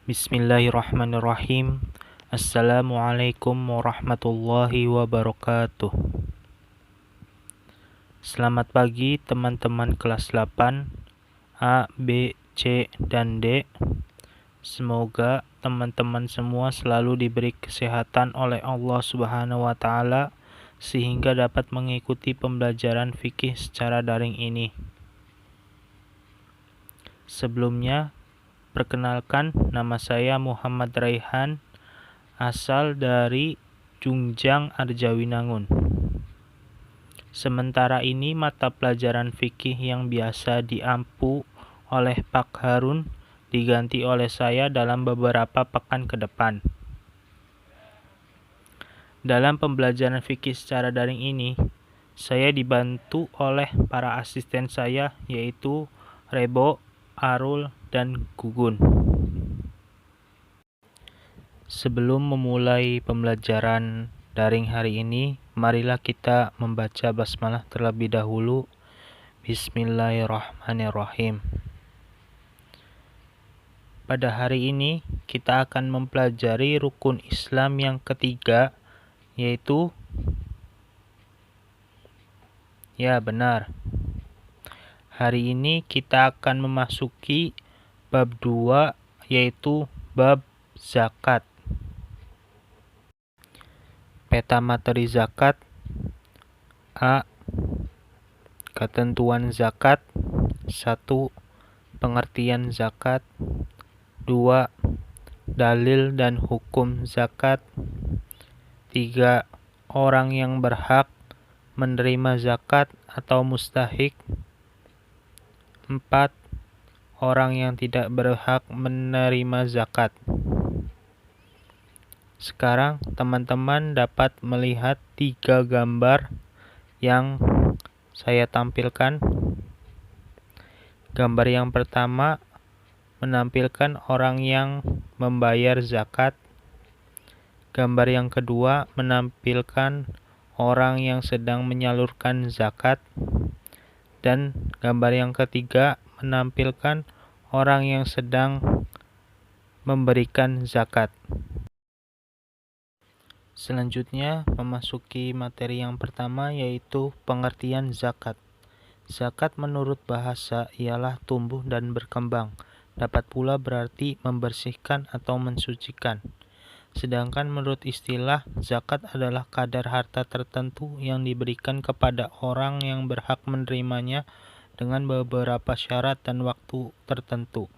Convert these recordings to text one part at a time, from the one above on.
Bismillahirrahmanirrahim. Assalamualaikum warahmatullahi wabarakatuh. Selamat pagi teman-teman kelas 8 A, B, C, dan D. Semoga teman-teman semua selalu diberi kesehatan oleh Allah Subhanahu wa Ta'ala sehingga dapat mengikuti pembelajaran fikih secara daring ini. Sebelumnya, perkenalkan, nama saya Muhammad Raihan, asal dari Jungjang, Arjawinangun. Sementara ini mata pelajaran fikih yang biasa diampu oleh Pak Harun diganti oleh saya dalam beberapa pekan ke depan. Dalam pembelajaran fikih secara daring ini, saya dibantu oleh para asisten saya, yaitu Rebo, Arul, dan Gugun. Sebelum memulai pembelajaran daring hari ini, marilah kita membaca basmalah terlebih dahulu. Bismillahirrahmanirrahim. Pada hari ini, kita akan mempelajari rukun Islam yang ketiga, yaitu Hari ini kita akan memasuki bab 2, yaitu bab zakat. Peta materi zakat. A. Ketentuan zakat. 1. Pengertian zakat. 2. Dalil dan hukum zakat. 3. Orang yang berhak menerima zakat atau mustahik. 4. Orang yang tidak berhak menerima zakat. Sekarang teman-teman dapat melihat 3 gambar yang saya tampilkan. Gambar yang pertama menampilkan orang yang membayar zakat. Gambar yang kedua menampilkan orang yang sedang menyalurkan zakat. Dan gambar yang ketiga menampilkan orang yang sedang memberikan zakat. Selanjutnya, memasuki materi yang pertama, yaitu pengertian zakat. Zakat menurut bahasa ialah tumbuh dan berkembang. Dapat pula berarti membersihkan atau mensucikan. Sedangkan menurut istilah, zakat adalah kadar harta tertentu yang diberikan kepada orang yang berhak menerimanya dengan beberapa syarat dan waktu tertentu.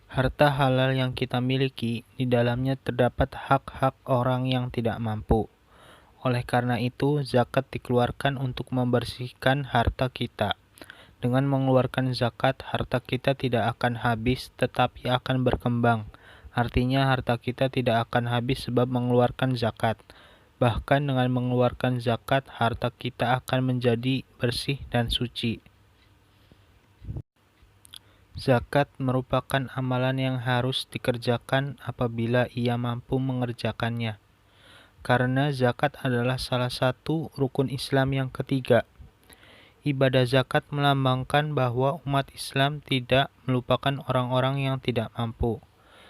Harta halal yang kita miliki, di dalamnya terdapat hak-hak orang yang tidak mampu. Oleh karena itu, zakat dikeluarkan untuk membersihkan harta kita. Dengan mengeluarkan zakat, harta kita tidak akan habis, tetapi akan berkembang. Artinya, harta kita tidak akan habis sebab mengeluarkan zakat. Bahkan dengan mengeluarkan zakat, harta kita akan menjadi bersih dan suci. Zakat merupakan amalan yang harus dikerjakan apabila ia mampu mengerjakannya. Karena zakat adalah salah satu rukun Islam yang ketiga. Ibadah zakat melambangkan bahwa umat Islam tidak melupakan orang-orang yang tidak mampu.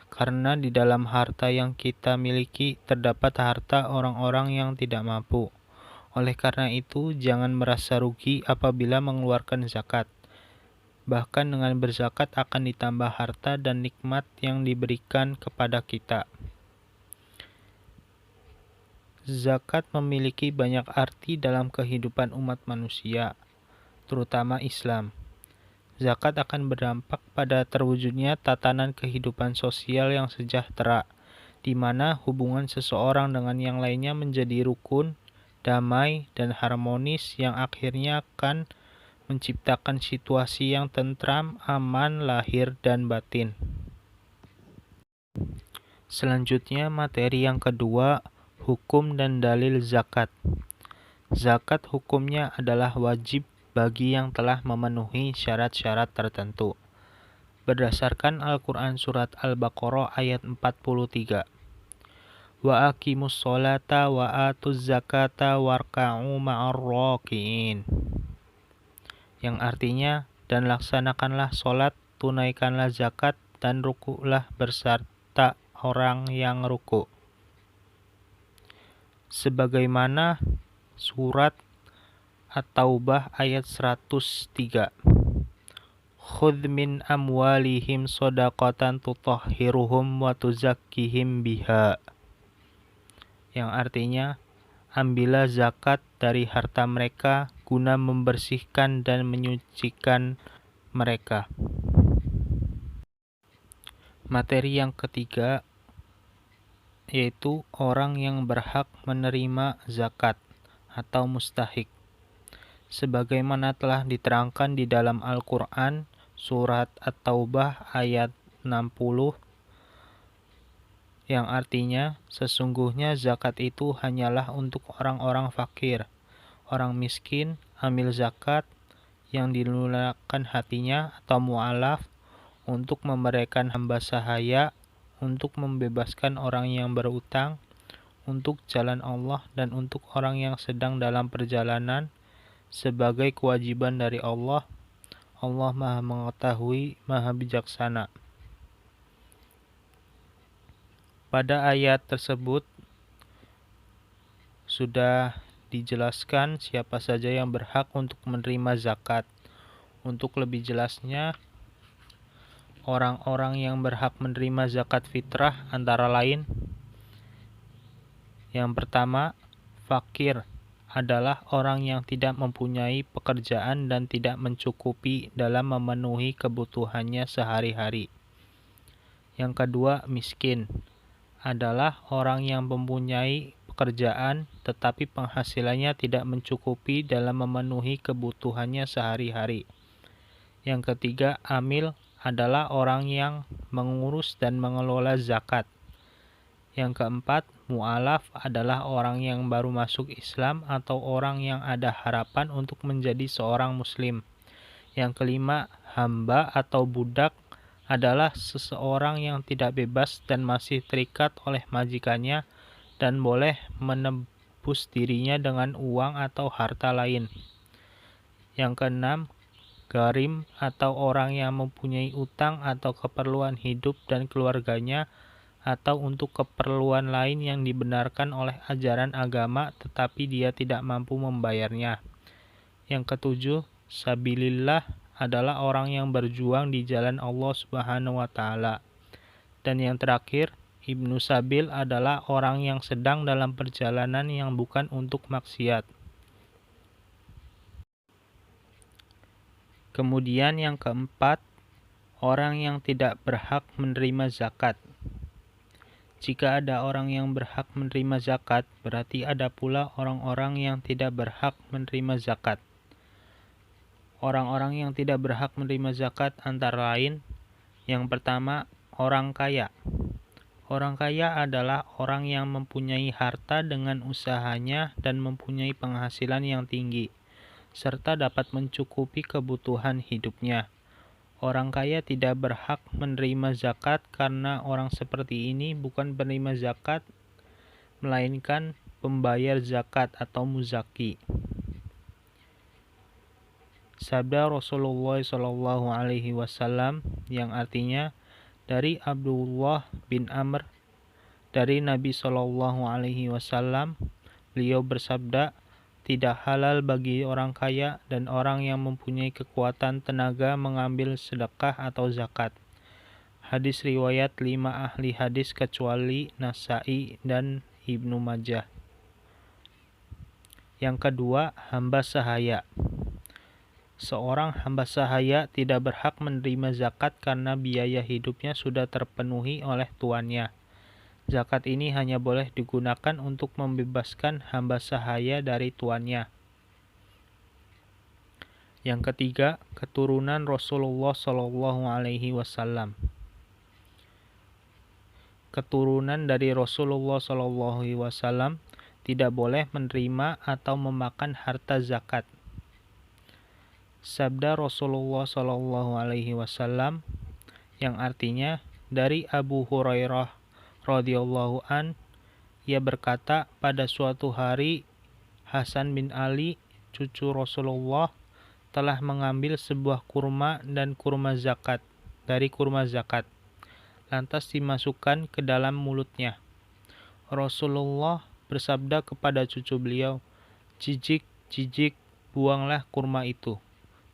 Karena di dalam harta yang kita miliki terdapat harta orang-orang yang tidak mampu. Oleh karena itu, jangan merasa rugi apabila mengeluarkan zakat. Bahkan dengan berzakat akan ditambah harta dan nikmat yang diberikan kepada kita. Zakat memiliki banyak arti dalam kehidupan umat manusia, terutama Islam. Zakat akan berdampak pada terwujudnya tatanan kehidupan sosial yang sejahtera, di mana hubungan seseorang dengan yang lainnya menjadi rukun, damai, dan harmonis yang akhirnya akan menciptakan situasi yang tentram, aman, lahir, dan batin. Selanjutnya, materi yang kedua, hukum dan dalil zakat. Zakat hukumnya adalah wajib bagi yang telah memenuhi syarat-syarat tertentu. Berdasarkan Al-Quran Surat Al-Baqarah ayat 43. Wa aqimus sholata wa atuz zakata warka'u ma'ar raki'in. Yang artinya, dan laksanakanlah sholat, tunaikanlah zakat, dan ruku'lah berserta orang yang ruku'. Sebagaimana surat At-Taubah ayat 103. Khudh min amwalihim shadaqatan tutahhiruhum wa tuzakkihim biha. Yang artinya, ambillah zakat dari harta mereka guna membersihkan dan menyucikan mereka. Materi yang ketiga yaitu orang yang berhak menerima zakat atau mustahik. Sebagaimana telah diterangkan di dalam Al-Quran, surat At-Taubah ayat 60, yang artinya, sesungguhnya zakat itu hanyalah untuk orang-orang fakir, orang miskin, amil zakat yang dilunakkan hatinya atau mu'alaf, untuk memberikan hamba sahaya, untuk membebaskan orang yang berutang, untuk jalan Allah, dan untuk orang yang sedang dalam perjalanan, sebagai kewajiban dari Allah. Allah Maha Mengetahui, Maha Bijaksana. Pada ayat tersebut sudah dijelaskan siapa saja yang berhak untuk menerima zakat. Untuk lebih jelasnya, orang-orang yang berhak menerima zakat fitrah antara lain: yang pertama, fakir adalah orang yang tidak mempunyai pekerjaan dan tidak mencukupi dalam memenuhi kebutuhannya sehari-hari. Yang kedua, miskin adalah orang yang mempunyai pekerjaan tetapi penghasilannya tidak mencukupi dalam memenuhi kebutuhannya sehari-hari. Yang ketiga, amil adalah orang yang mengurus dan mengelola zakat. Yang keempat, mu'alaf adalah orang yang baru masuk Islam atau orang yang ada harapan untuk menjadi seorang muslim. Yang kelima, hamba atau budak adalah seseorang yang tidak bebas dan masih terikat oleh majikannya dan boleh menebus dirinya dengan uang atau harta lain. Yang keenam, garim atau orang yang mempunyai utang atau keperluan hidup dan keluarganya atau untuk keperluan lain yang dibenarkan oleh ajaran agama tetapi dia tidak mampu membayarnya. Yang ketujuh, sabilillah adalah orang yang berjuang di jalan Allah Subhanahu wa taala. Dan yang terakhir, Ibnu Sabil adalah orang yang sedang dalam perjalanan yang bukan untuk maksiat. Kemudian yang keempat, orang yang tidak berhak menerima zakat. Jika ada orang yang berhak menerima zakat, berarti ada pula orang-orang yang tidak berhak menerima zakat. Orang-orang yang tidak berhak menerima zakat antara lain: yang pertama, orang kaya. Orang kaya adalah orang yang mempunyai harta dengan usahanya dan mempunyai penghasilan yang tinggi, serta dapat mencukupi kebutuhan hidupnya. Orang kaya tidak berhak menerima zakat karena orang seperti ini bukan penerima zakat, melainkan pembayar zakat atau muzaki. Sabda Rasulullah SAW yang artinya, dari Abdullah bin Amr dari Nabi SAW, beliau bersabda, tidak halal bagi orang kaya dan orang yang mempunyai kekuatan tenaga mengambil sedekah atau zakat. Hadis riwayat 5 ahli hadis kecuali Nasai dan Ibnu Majah. Yang kedua, hamba sahaya. Seorang hamba sahaya tidak berhak menerima zakat karena biaya hidupnya sudah terpenuhi oleh tuannya. Zakat ini hanya boleh digunakan untuk membebaskan hamba sahaya dari tuannya. Yang ketiga, keturunan Rasulullah SAW. Keturunan dari Rasulullah SAW tidak boleh menerima atau memakan harta zakat. Sabda Rasulullah SAW yang artinya, dari Abu Hurairah radhiyallahu an, ia berkata, pada suatu hari Hasan bin Ali, cucu Rasulullah, telah mengambil sebuah kurma dan kurma zakat dari kurma zakat. lantas dimasukkan ke dalam mulutnya. Rasulullah bersabda kepada cucu beliau, "Jijik, jijik, buanglah kurma itu.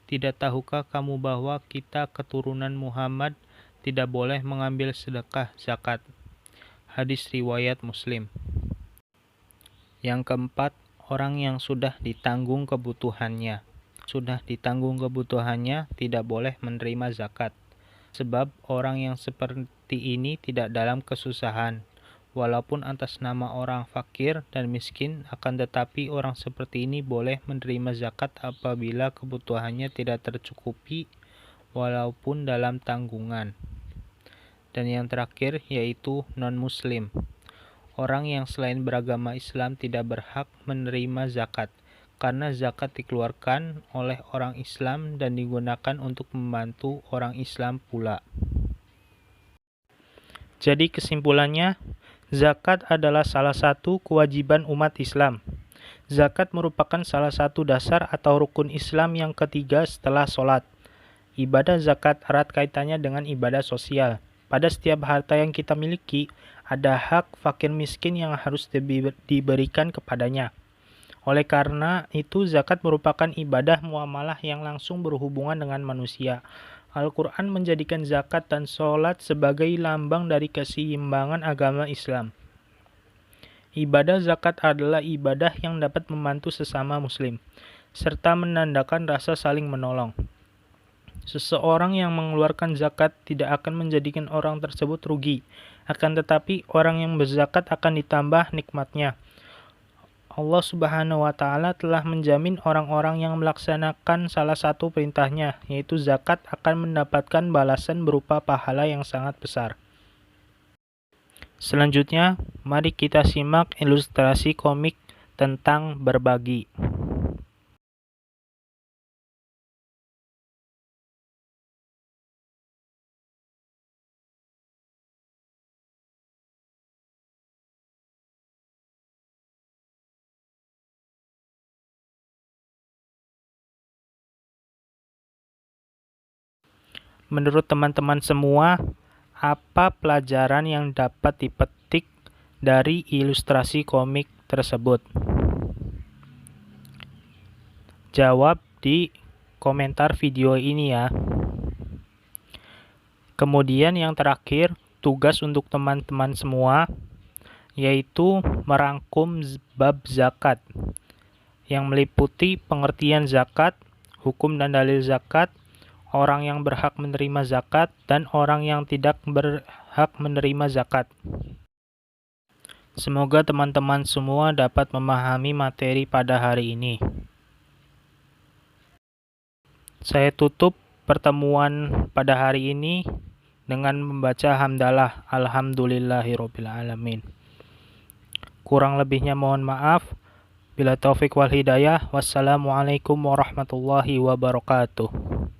Tidak tahukah kamu bahwa kita keturunan Muhammad tidak boleh mengambil sedekah zakat?" Hadis riwayat Muslim. Yang keempat, orang yang sudah ditanggung kebutuhannya. Sudah ditanggung kebutuhannya tidak boleh menerima zakat. Sebab orang yang seperti ini tidak dalam kesusahan. Walaupun atas nama orang fakir dan miskin, akan tetapi orang seperti ini boleh menerima zakat apabila kebutuhannya tidak tercukupi walaupun dalam tanggungan. Dan yang terakhir yaitu non-muslim. Orang yang selain beragama Islam tidak berhak menerima zakat, karena zakat dikeluarkan oleh orang Islam dan digunakan untuk membantu orang Islam pula. Jadi kesimpulannya, zakat adalah salah satu kewajiban umat Islam. Zakat merupakan salah satu dasar atau rukun Islam yang ketiga setelah sholat. Ibadah zakat erat kaitannya dengan ibadah sosial. Pada setiap harta yang kita miliki, ada hak fakir miskin yang harus diberikan kepadanya. Oleh karena itu, zakat merupakan ibadah muamalah yang langsung berhubungan dengan manusia. Al-Quran menjadikan zakat dan sholat sebagai lambang dari keseimbangan agama Islam. Ibadah zakat adalah ibadah yang dapat membantu sesama muslim, serta menandakan rasa saling menolong. Seseorang yang mengeluarkan zakat tidak akan menjadikan orang tersebut rugi, akan tetapi orang yang berzakat akan ditambah nikmatnya. Allah Subhanahu wa Ta'ala telah menjamin orang-orang yang melaksanakan salah satu perintahnya, yaitu zakat, akan mendapatkan balasan berupa pahala yang sangat besar. Selanjutnya, mari kita simak ilustrasi komik tentang berbagi. Menurut teman-teman semua, apa pelajaran yang dapat dipetik dari ilustrasi komik tersebut? Jawab di komentar video ini ya. Kemudian yang terakhir, tugas untuk teman-teman semua, yaitu merangkum bab zakat, yang meliputi pengertian zakat, hukum dan dalil zakat, orang yang berhak menerima zakat, dan orang yang tidak berhak menerima zakat. Semoga teman-teman semua dapat memahami materi pada hari ini. Saya tutup pertemuan pada hari ini dengan membaca hamdalah alhamdulillahirabbil alamin. Kurang lebihnya mohon maaf. Bila taufik wal hidayah. Wassalamualaikum warahmatullahi wabarakatuh.